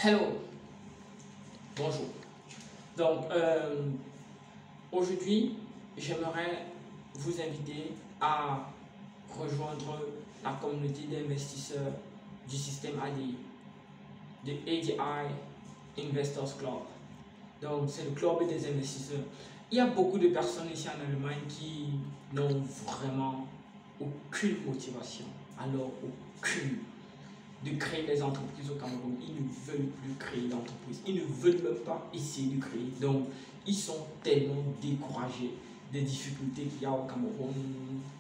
Hello, bonjour. Donc, aujourd'hui, j'aimerais vous inviter à rejoindre la communauté d'investisseurs du système ADI, de ADI Investors Club. Donc, c'est le club des investisseurs. Il y a beaucoup de personnes ici en Allemagne qui n'ont vraiment aucune motivation, alors aucune, de créer des entreprises au Cameroun. Ils ne veulent plus créer d'entreprises. Ils ne veulent même pas essayer de créer. Donc, ils sont tellement découragés des difficultés qu'il y a au Cameroun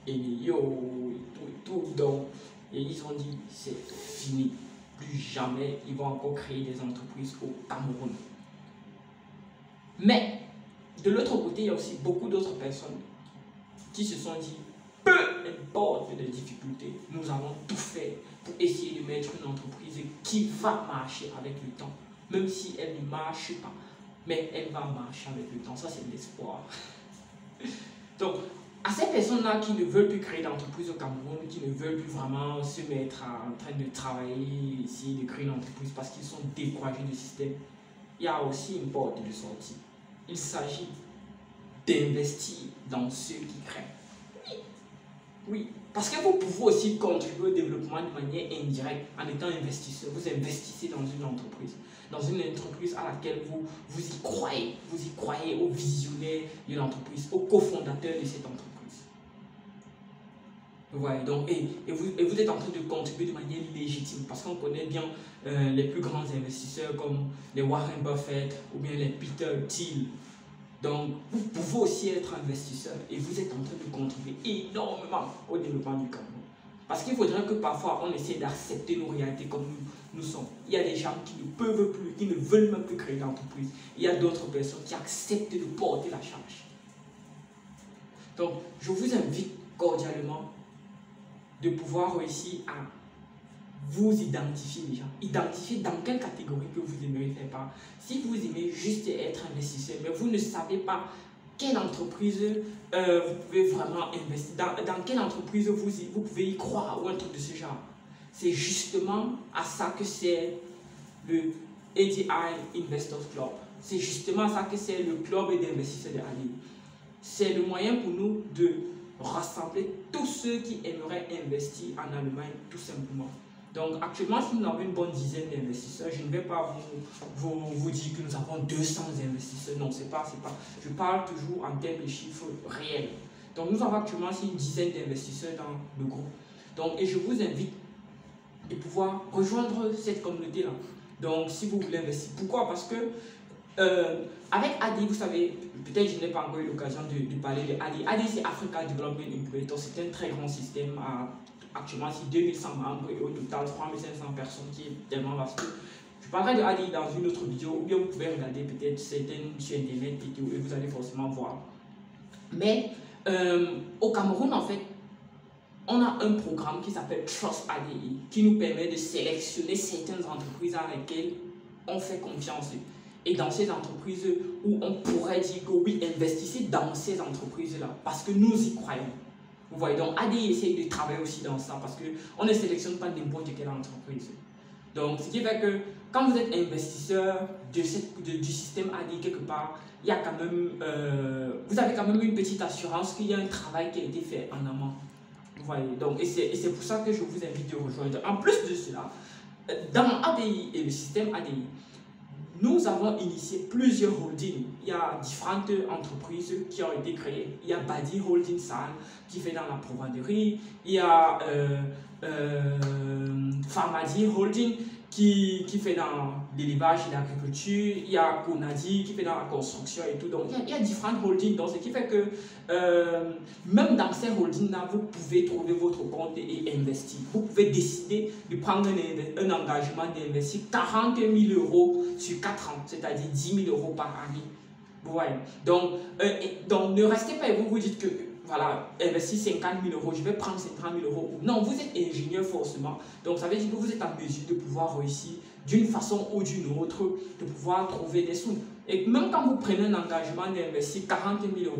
et tout. Donc, et ils ont dit, c'est fini. Plus jamais ils vont encore créer des entreprises au Cameroun. Mais, de l'autre côté, il y a aussi beaucoup d'autres personnes qui se sont dit, peu importe les difficultés, nous allons tout faire pour essayer de mettre une entreprise qui va marcher avec le temps. Même si elle ne marche pas, mais elle va marcher avec le temps. Ça, c'est l'espoir. Donc, à ces personnes-là qui ne veulent plus créer d'entreprise au Cameroun, qui ne veulent plus vraiment se mettre en train de travailler, essayer de créer une entreprise parce qu'ils sont découragés du système, il y a aussi une porte de sortie. Il s'agit d'investir dans ceux qui créent. Oui, parce que vous pouvez aussi contribuer au développement de manière indirecte en étant investisseur. Vous investissez dans une entreprise à laquelle vous y croyez. Vous y croyez au visionnaire de l'entreprise, au cofondateur de cette entreprise. Vous voyez, donc, et vous êtes en train de contribuer de manière légitime parce qu'on connaît bien les plus grands investisseurs comme les Warren Buffett ou bien les Peter Thiel. Donc, vous pouvez aussi être investisseur et vous êtes en train de contribuer énormément au développement du Cameroun. Parce qu'il faudrait que parfois on essaie d'accepter nos réalités comme nous sommes. Il y a des gens qui ne peuvent plus, qui ne veulent même plus créer d'entreprise. Il y a d'autres personnes qui acceptent de porter la charge. Donc, je vous invite cordialement de pouvoir réussir à vous identifier déjà. Identifier dans quelle catégorie que vous aimeriez faire part. Si vous aimez juste être investisseur, mais vous ne savez pas quelle entreprise vous pouvez vraiment investir, dans quelle entreprise vous pouvez y croire ou un truc de ce genre. C'est justement à ça que c'est le ADI Investors Club. C'est justement à ça que c'est le club d'investisseurs de ADI. C'est le moyen pour nous de rassembler tous ceux qui aimeraient investir en Allemagne tout simplement. Donc actuellement, si nous avons une bonne dizaine d'investisseurs, je ne vais pas vous dire que nous avons 200 investisseurs. Non, c'est pas. Je parle toujours en termes de chiffres réels. Donc nous avons actuellement une dizaine d'investisseurs dans le groupe. Donc, et je vous invite de pouvoir rejoindre cette communauté-là. Donc si vous voulez investir, pourquoi? Parce que avec ADI, vous savez, peut-être je n'ai pas encore eu l'occasion de parler de ADI. ADI, c'est Africa Development Incubator. C'est un très grand système. Actuellement, c'est 2100 membres et au total 3500 personnes qui est tellement vaste. Je parlerai de ADI dans une autre vidéo ou bien vous pouvez regarder peut-être certaines sur internet et tout et vous allez forcément voir. Mais au Cameroun, en fait, on a un programme qui s'appelle Trust ADI qui nous permet de sélectionner certaines entreprises à lesquelles on fait confiance. Et dans ces entreprises où on pourrait dire que oui, investissez dans ces entreprises-là parce que nous y croyons. Vous voyez, donc ADI essaye de travailler aussi dans ça parce qu'on ne sélectionne pas n'importe quelle entreprise. Donc, ce qui fait que quand vous êtes investisseur du système ADI quelque part, il y a quand même, vous avez quand même une petite assurance qu'il y a un travail qui a été fait en amont. Vous voyez, donc, et c'est pour ça que je vous invite de rejoindre. En plus de cela, dans ADI et le système ADI, nous avons initié plusieurs holdings. Il y a différentes entreprises qui ont été créées. Il y a Badi Holding San qui fait dans la provenderie. Il y a Pharmadi Holding qui fait dans l'élevage et l'agriculture. Il y a Konadi qui fait dans la construction et tout. Donc il y a différentes holdings. Donc ce qui fait que même dans ces holdings-là, vous pouvez trouver votre compte et investir. Vous pouvez décider de prendre un engagement d'investir 40 000 € sur 4 ans, c'est-à-dire 10 000 € par année. Vous voyez. Donc ne restez pas et vous dites que voilà, investir 50 000 €, je vais prendre 50 000 €. Non, vous êtes ingénieur forcément. Donc ça veut dire que vous êtes en mesure de pouvoir réussir d'une façon ou d'une autre, de pouvoir trouver des sous. Et même quand vous prenez un engagement d'investir 40 000 €,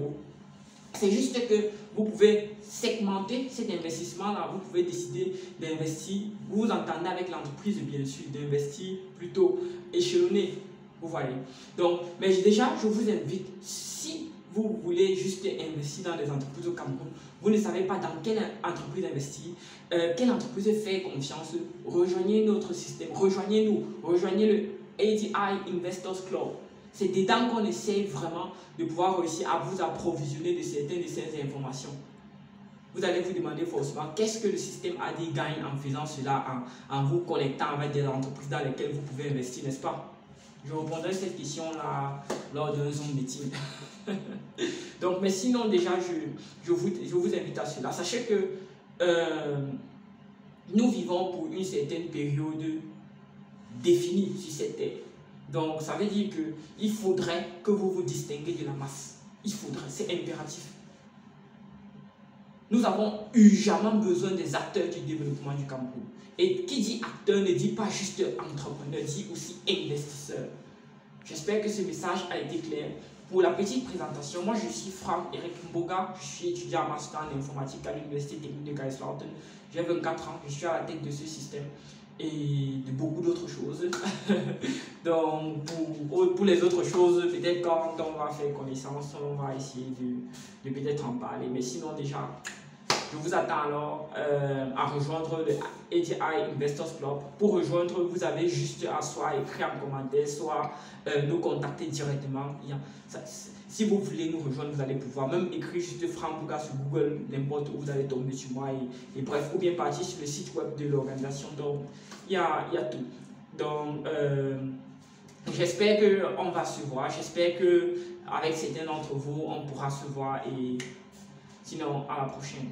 C'est juste que vous pouvez segmenter cet investissement-là. Vous pouvez décider d'investir, vous entendez avec l'entreprise bien sûr, d'investir plutôt échelonné. Vous voyez. Donc, mais déjà, je vous invite, si vous voulez juste investir dans des entreprises au Cameroun, vous ne savez pas dans quelle entreprise investir, quelle entreprise fait confiance, rejoignez notre système, rejoignez-nous, rejoignez le ADI Investors Club. C'est dedans qu'on essaie vraiment de pouvoir réussir à vous approvisionner de certaines de ces informations. Vous allez vous demander forcément qu'est-ce que le système AD gagne en faisant cela, en vous connectant avec des entreprises dans lesquelles vous pouvez investir, n'est-ce pas? Je répondrai à cette question-là lors d'un Zoom meeting. Donc, mais sinon, déjà, je vous invite à cela. Sachez que nous vivons pour une certaine période définie sur cette terre. Donc, ça veut dire qu'il faudrait que vous vous distinguez de la masse. Il faudrait, c'est impératif. Nous avons urgemment besoin des acteurs du développement du Cameroun. Et qui dit acteur ne dit pas juste entrepreneur, dit aussi investisseur. J'espère que ce message a été clair. Pour la petite présentation, moi je suis Franck Eric Mboga, je suis étudiant en master en informatique à l'Université technique de Kaiserslautern. J'ai 24 ans, je suis à la tête de ce système et de beaucoup d'autres choses. Donc pour les autres choses, peut-être quand on va faire connaissance, on va essayer de peut-être en parler. Mais sinon déjà, je vous attends alors à rejoindre le ADI Investors Club. Pour rejoindre, vous avez juste à soit écrire en commentaire, soit nous contacter directement. Si vous voulez nous rejoindre, vous allez pouvoir même écrire juste Franck Mboga sur Google, n'importe où, vous allez tomber sur moi. Et bref, ou bien partir sur le site web de l'organisation. Donc, il y a tout. Donc, j'espère qu'on va se voir. J'espère qu'avec certains d'entre vous, on pourra se voir. Et sinon, à la prochaine.